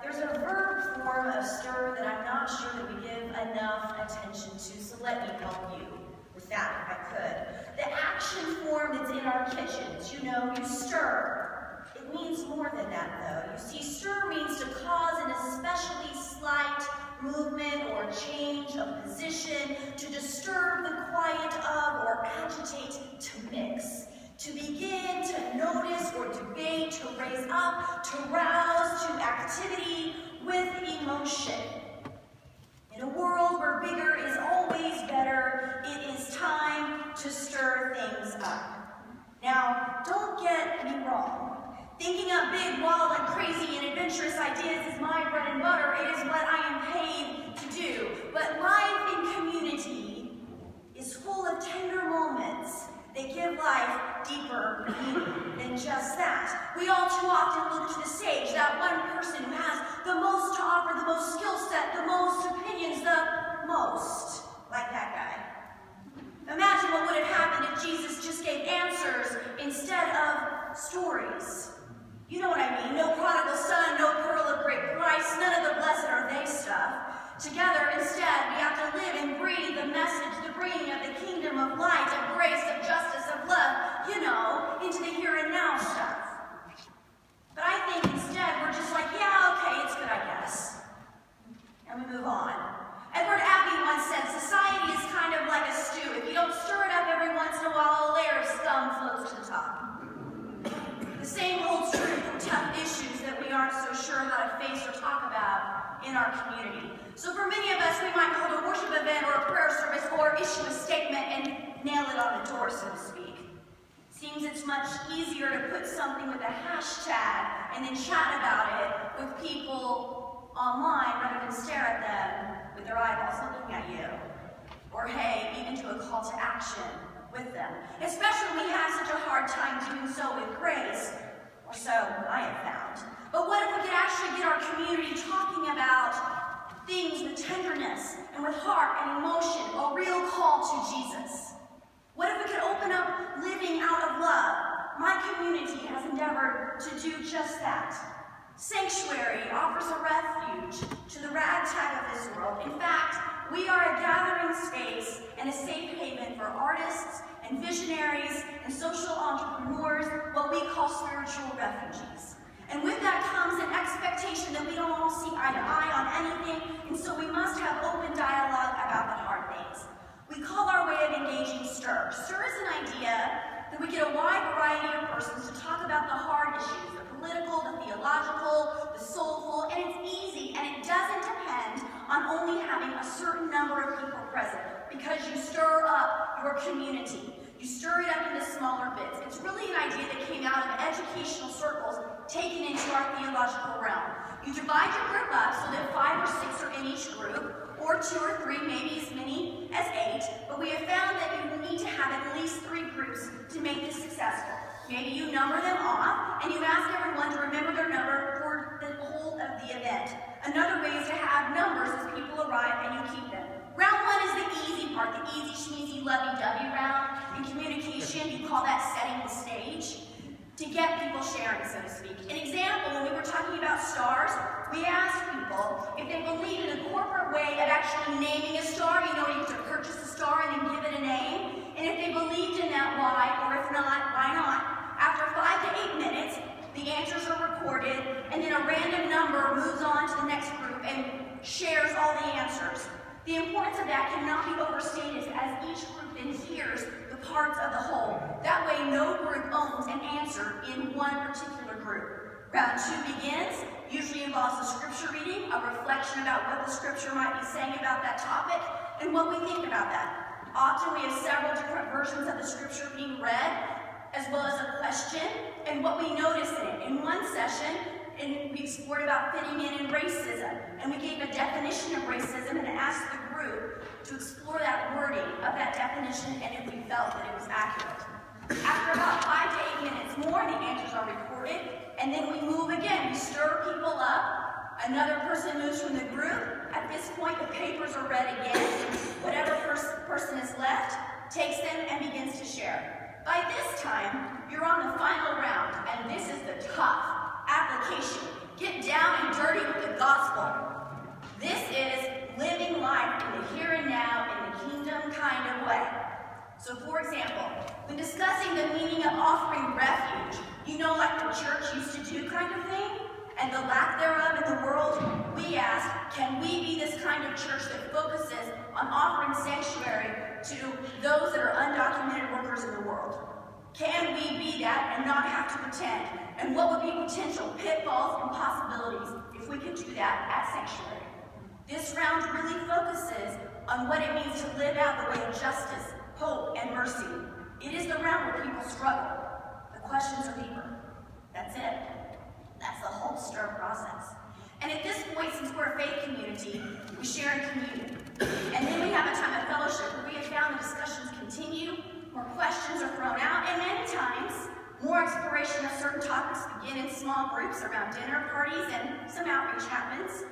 there's a verb form of stir that I'm not sure that we give enough attention to, so let me help you with that if I could. The action form that's in our kitchens, you know, you stir. It means more than that, though. You see, stir means to cause an especially slight movement or change of position, to disturb the quiet of or agitate, to mix. To begin, to notice or debate, to raise up, to rouse, to activity with emotion. In a world where bigger is always better, it is time to stir things up. Now, don't get me wrong. Thinking up big, wild, and crazy and adventurous ideas is my bread and butter. It is what I am paid to do. But life in community is full of tender moments. They give life deeper meaning than just that. We all too often look to the stage, that one person who has the most to offer, the most skill set, the most opinions, the most, like that guy. Imagine what would have happened if Jesus just gave answers instead of stories. You know what I mean? No prodigal son, no pearl of great price, none of the blessed are they stuff. Together, instead, we have to live and breathe the message, the bringing of the kingdom of light, of grace, of justice, of love, you know, into the here and now stuff. But I think instead, we're just like, yeah, okay, it's good, I guess. And we move on. Edward Abbey once said, society is kind of like a stew. If you don't stir it up every once in a while, a layer of scum floats to the top. The same holds true for tough issues that we aren't so sure how to face or talk about in our community. So for many of us, we might hold a worship event or a prayer service or issue a statement and nail it on the door, so to speak. Seems it's much easier to put something with a hashtag and then chat about it with people online rather than stare at them with their eyeballs looking at you. Or hey, even do a call to action with them. Especially when we have such a hard time doing so with grace, or so I have found. But what if we could actually get our community talking about things with tenderness and with heart and emotion, a real call to Jesus? What if we could open up living out of love? My community has endeavored to do just that. Sanctuary offers a refuge to the ragtag of this world. In fact, we are a gathering space and a safe haven for artists and visionaries and social entrepreneurs, what we call spiritual refugees. And with that comes an expectation that we don't all see eye to eye on anything, and so we must have open dialogue about the hard things. We call our way of engaging stir. Stir is an idea that we get a wide variety of persons to talk about the hard issues, the political, the theological, the soulful, and it's easy, and it doesn't depend on only having a certain number of people present, because you stir up your community. You stir it up into smaller bits. It's really an idea that came out of educational circles taken into our theological realm. You divide your group up so that 5 or 6 are in each group, or 2 or 3, maybe as many as 8, but we have found that you need to have at least 3 groups to make this successful. Maybe you number them off, and you ask everyone to remember their number for the whole of the event. Another way is to have numbers as people arrive and you keep them. Round 1 is the easy part, the easy, schmeezy, lovey-dovey round. In communication, you call that setting the stage to get people sharing, so to speak. An example, when we were talking about stars, we asked people if they believed in a corporate way of actually naming a star. You know, you have to purchase a star and then give it a name. And if they believed in that, why? Or if not, why not? After 5 to 8 minutes, the answers are recorded, and then a random number moves on to the next group and shares all the answers. The importance of that cannot be overstated, as each group then hears the parts of the whole. That way, no group owns an answer in one particular group. Round 2 begins, usually involves a scripture reading, a reflection about what the scripture might be saying about that topic, and what we think about that. Often we have several different versions of the scripture being read, as well as a question, and what we notice in it. In one session, and we explored about fitting in racism, and we gave a definition of racism and asked the group to explore that wording of that definition and if we felt that it was accurate. After about 5 to 8 minutes more, the answers are recorded, and then we move again. We stir people up. Another person moves from the group. At this point, the papers are read again. Whatever person is left takes them and begins to share. By this time, you're on the final round, and this is the tough application. Get down and dirty with the gospel. This is living life in the here and now in the kingdom kind of way. So for example, when discussing the meaning of offering refuge, you know, like the church used to do kind of thing, and the lack thereof in the world, we ask, can we be this kind of church that focuses on offering sanctuary to those that are undocumented workers in the world? Can we be that and not have to pretend? And what would be potential pitfalls and possibilities if we could do that at Sanctuary? This round really focuses on what it means to live out the way of justice, hope, and mercy. It is the round where people struggle. The questions are deeper. That's it. That's the whole STIR process. And at this point, since we're a faith community, we share in communion. And then we have a time of fellowship where we have found the discussions continue, more questions are thrown out, and many times, more exploration of certain topics begin in small groups around dinner parties, and some outreach happens.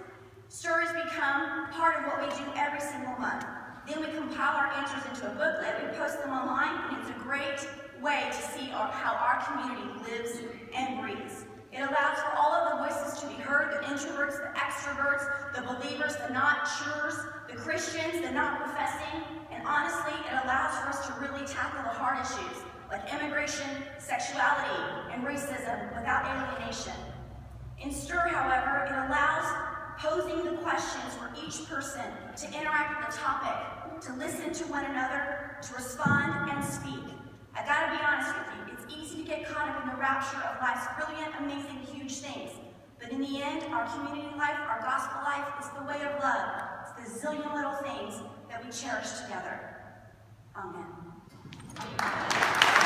STIR has become part of what we do every single month. Then we compile our answers into a booklet, we post them online, and it's a great way to see how our community lives and breathes. It allows for all of the voices to be heard, the introverts, the extroverts, the believers, the not sure's, the Christians, the not professing, and honestly, it allows for us to really tackle the hard issues like immigration, sexuality, and racism without alienation. In STIR, however, it allows posing the questions for each person to interact with the topic, to listen to one another, to respond and speak. I gotta be honest with you, it's easy to get caught up in the rapture of life's brilliant, amazing, huge things. But in the end, our community life, our gospel life, is the way of love. It's the zillion little things that we cherish together.